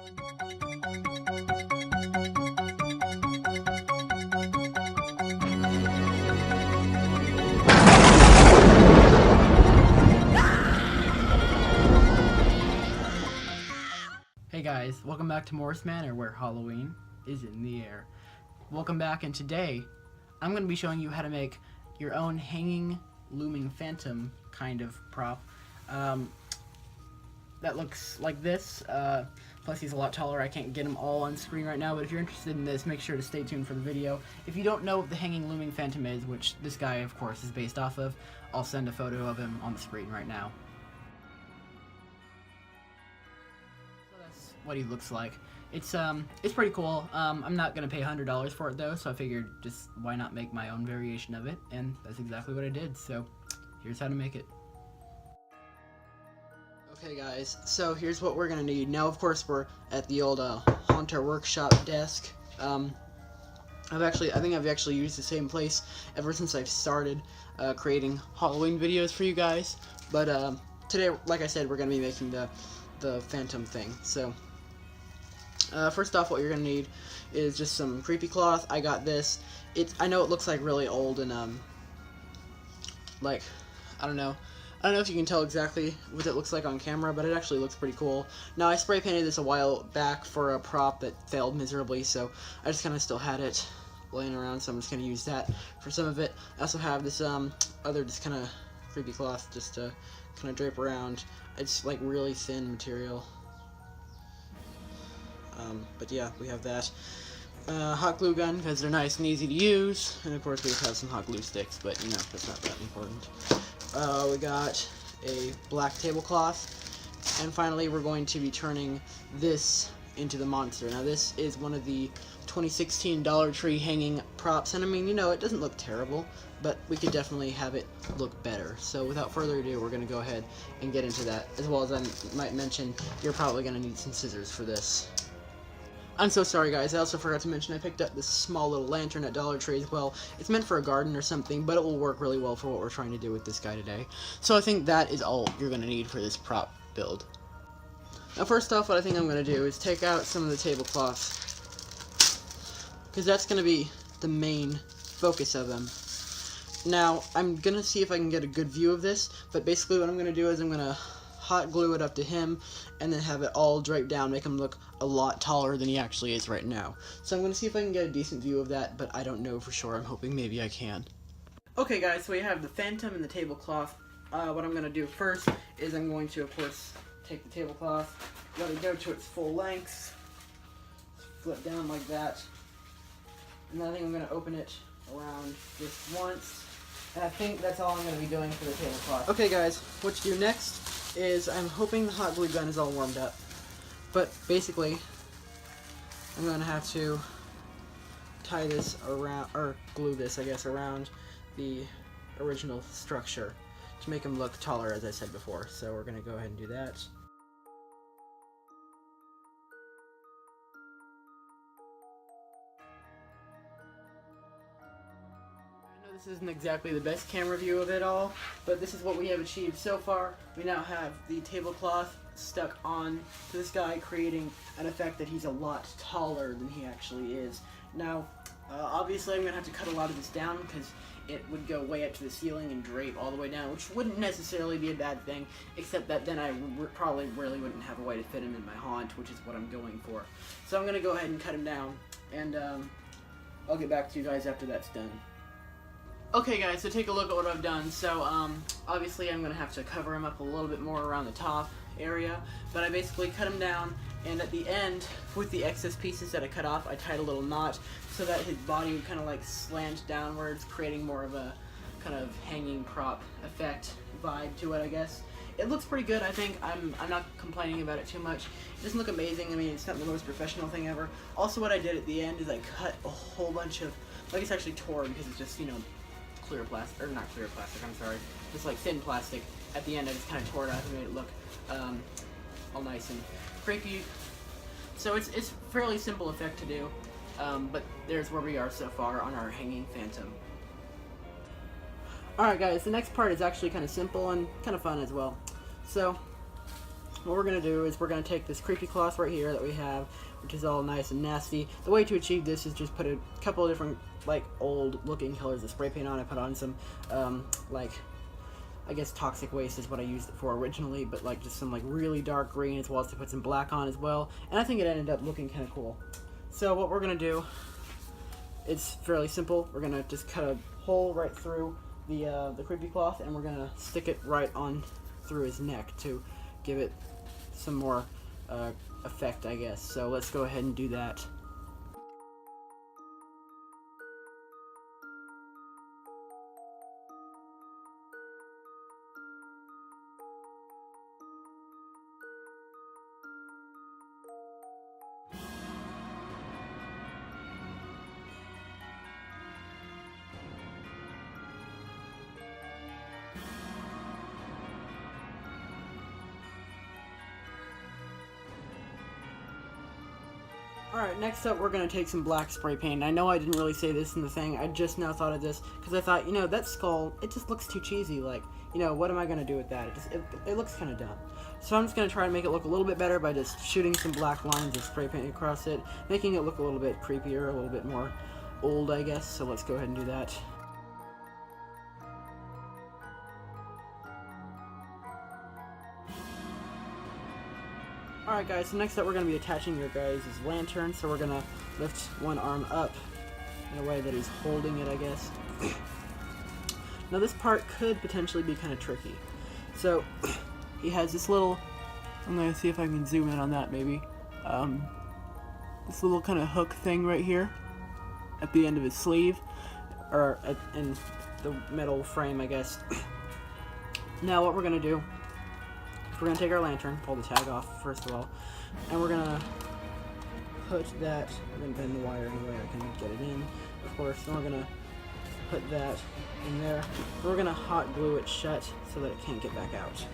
Hey guys, welcome back to Manor, where Halloween is in the air. Welcome back, and today I'm going to be showing you how to make your own hanging, looming phantom kind of prop. That looks like this. Plus he's a lot taller. I can't get him all on screen right now, but if you're interested in this, make sure to stay tuned for the video. If you don't know what the hanging looming phantom is, which this guy of course is based off of, I'll send a photo of him on the screen right now. What he looks like. It's pretty cool. I'm not gonna pay $100 for it though, so I figured just why not make my own variation of it, and that's exactly what I did. So here's how to make it. Okay guys, so here's what we're gonna need. Now of course we're at the old Haunter workshop desk. I think I've actually used the same place ever since I've started creating Halloween videos for you guys. But today, like I said, we're gonna be making the phantom thing. So first off, what you're gonna need is just some creepy cloth. I got this. I know it looks like really old and like I don't know if you can tell exactly what it looks like on camera, but it actually looks pretty cool. Now I spray painted this a while back for a prop that failed miserably, so I just kind of still had it laying around, so I'm just gonna use that for some of it. I also have this other just kind of creepy cloth just to kind of drape around. It's like really thin material. But yeah, we have that. Hot glue gun, because they're nice and easy to use. And of course we have some hot glue sticks, but you know, that's not that important. We got a black tablecloth. And finally, we're going to be turning this into the monster. Now this is one of the 2016 Dollar Tree hanging props. And I mean, you know, it doesn't look terrible, but we could definitely have it look better. So without further ado, we're going to go ahead and get into that. As well as I might mention, you're probably going to need some scissors for this. I'm so sorry guys, I also forgot to mention I picked up this small little lantern at Dollar Tree as well. It's meant for a garden or something, but it will work really well for what we're trying to do with this guy today. So I think that is all you're going to need for this prop build. Now first off, what I think I'm going to do is take out some of the tablecloths, because that's going to be the main focus of them. Now, I'm going to see if I can get a good view of this, but basically what I'm going to do is I'm going to hot glue it up to him, and then have it all draped down, make him look a lot taller than he actually is right now. So I'm going to see if I can get a decent view of that, but I don't know for sure. I'm hoping maybe I can. Okay guys, so we have the phantom and the tablecloth. What I'm going to do first is I'm going to, of course, take the tablecloth, let it go to its full length, flip down like that, and then I think I'm going to open it around just once, and I think that's all I'm going to be doing for the tablecloth. Okay guys, what to do next is I'm hoping the hot glue gun is all warmed up, but basically I'm going to have to tie this around, or glue this I guess, around the original structure to make him look taller, as I said before. So we're going to go ahead and do that. This isn't exactly the best camera view of it all, but this is what we have achieved so far. We now have the tablecloth stuck on to this guy, creating an effect that he's a lot taller than he actually is. Now, obviously I'm going to have to cut a lot of this down because it would go way up to the ceiling and drape all the way down, which wouldn't necessarily be a bad thing, except that then I probably really wouldn't have a way to fit him in my haunt, which is what I'm going for. So I'm going to go ahead and cut him down, and I'll get back to you guys after that's done. Okay guys, so take a look at what I've done. So obviously I'm going to have to cover him up a little bit more around the top area, but I basically cut him down, and at the end, with the excess pieces that I cut off, I tied a little knot so that his body would kind of like slant downwards, creating more of a kind of hanging prop effect vibe to it, I guess. It looks pretty good, I think. I'm not complaining about it too much. It doesn't look amazing. I mean, it's not the most professional thing ever. Also, what I did at the end is I cut a whole bunch of, like, it's actually torn because it's just, you know, clear plastic, or not clear plastic, I'm sorry, just like thin plastic. At the end I just kind of tore it out and made it look all nice and creepy. So it's a fairly simple effect to do, but there's where we are so far on our hanging phantom. Alright guys, the next part is actually kind of simple and kind of fun as well. So, what we're going to do is we're going to take this creepy cloth right here that we have, which is all nice and nasty. The way to achieve this is just put a couple of different, like, old looking colors of spray paint on. I put on some, like, I guess toxic waste is what I used it for originally, but like just some like really dark green, as well as to put some black on as well. And I think it ended up looking kind of cool. So what we're going to do, it's fairly simple. We're going to just cut a hole right through the creepy cloth, and we're going to stick it right on through his neck to give it some more effect, I guess. So let's go ahead and do that. Alright, next up we're going to take some black spray paint. I know I didn't really say this in the thing, I just now thought of this, because I thought, you know, that skull, it just looks too cheesy, like, you know, what am I going to do with that? It looks kind of dumb. So I'm just going to try to make it look a little bit better by just shooting some black lines of spray paint across it, making it look a little bit creepier, a little bit more old, I guess, so let's go ahead and do that. Alright guys, so next up we're going to be attaching your guys' lantern, so we're going to lift one arm up in a way that he's holding it, I guess. Now this part could potentially be kind of tricky. So, he has this little, I'm going to see if I can zoom in on that maybe, this little kind of hook thing right here at the end of his sleeve, or in the metal frame, I guess. Now what we're going to do, we're going to take our lantern, pull the tag off first of all, and we're going to put that, we're going to bend the wire in a way I can get it in, of course, then we're going to put that in there, and we're going to hot glue it shut so that it can't get back out.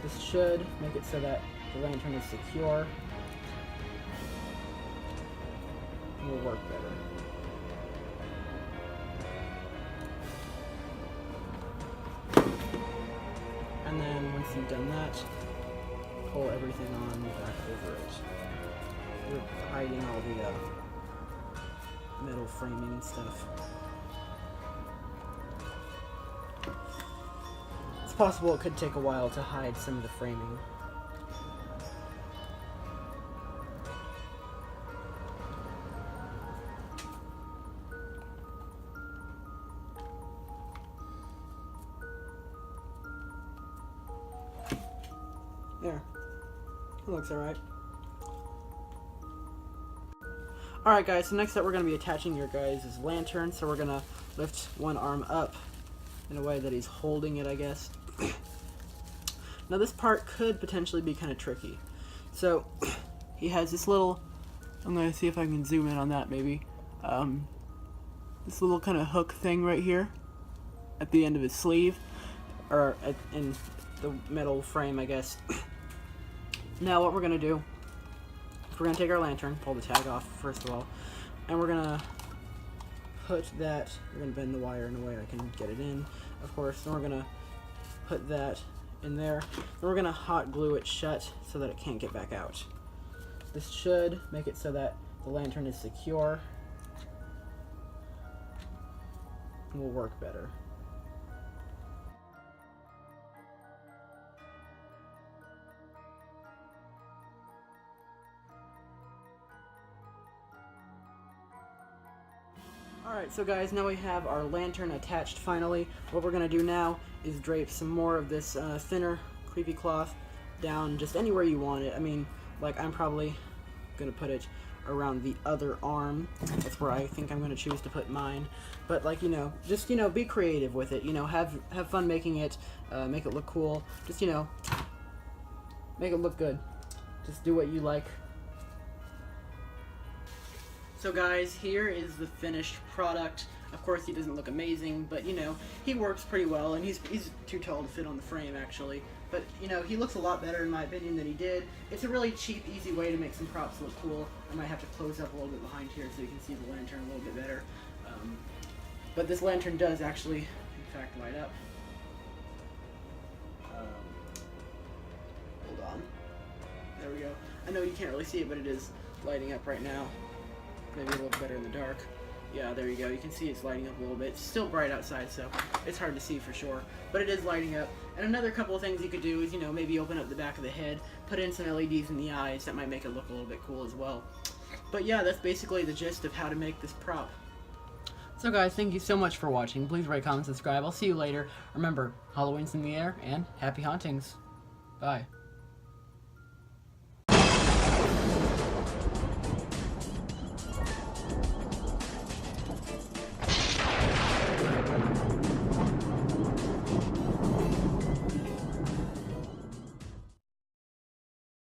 This should make it so that the lantern is secure and will work better. And then once you've done that, pull everything on back over it. We're hiding all the metal framing and stuff. It's possible it could take a while to hide some of the framing. There. It looks alright. Alright guys, so next up we're going to be attaching your guys' lantern, so we're going to lift one arm up in a way that he's holding it, I guess. Now this part could potentially be kind of tricky. So, he has this little, I'm going to see if I can zoom in on that maybe, this little kind of hook thing right here at the end of his sleeve, or in the metal frame, I guess. Now what we're going to do, we're going to take our lantern, pull the tag off first of all, and we're going to put that, we're going to bend the wire in a way I can get it in, of course, then we're going to put that in there, and we're going to hot glue it shut so that it can't get back out. This should make it so that the lantern is secure and will work better. Alright, so guys, now we have our lantern attached finally. What we're going to do now is drape some more of this thinner, creepy cloth down just anywhere you want it. I mean, like, I'm probably going to put it around the other arm. That's where I think I'm going to choose to put mine. But, like, you know, just, you know, be creative with it. You know, have fun making it, make it look cool. Just, you know, make it look good. Just do what you like. So guys, here is the finished product. Of course, he doesn't look amazing, but you know, he works pretty well, and he's too tall to fit on the frame actually. But you know, he looks a lot better in my opinion than he did. It's a really cheap, easy way to make some props look cool. I might have to close up a little bit behind here so you can see the lantern a little bit better. But this lantern does actually, in fact, light up. Hold on. There we go. I know you can't really see it, but it is lighting up right now. Maybe a little better in the dark. Yeah, there you go. You can see it's lighting up a little bit. It's still bright outside, so it's hard to see for sure. But it is lighting up. And another couple of things you could do is, you know, maybe open up the back of the head, put in some LEDs in the eyes. That might make it look a little bit cool as well. But yeah, that's basically the gist of how to make this prop. So guys, thank you so much for watching. Please rate, comment, subscribe. I'll see you later. Remember, Halloween's in the air, and happy hauntings. Bye.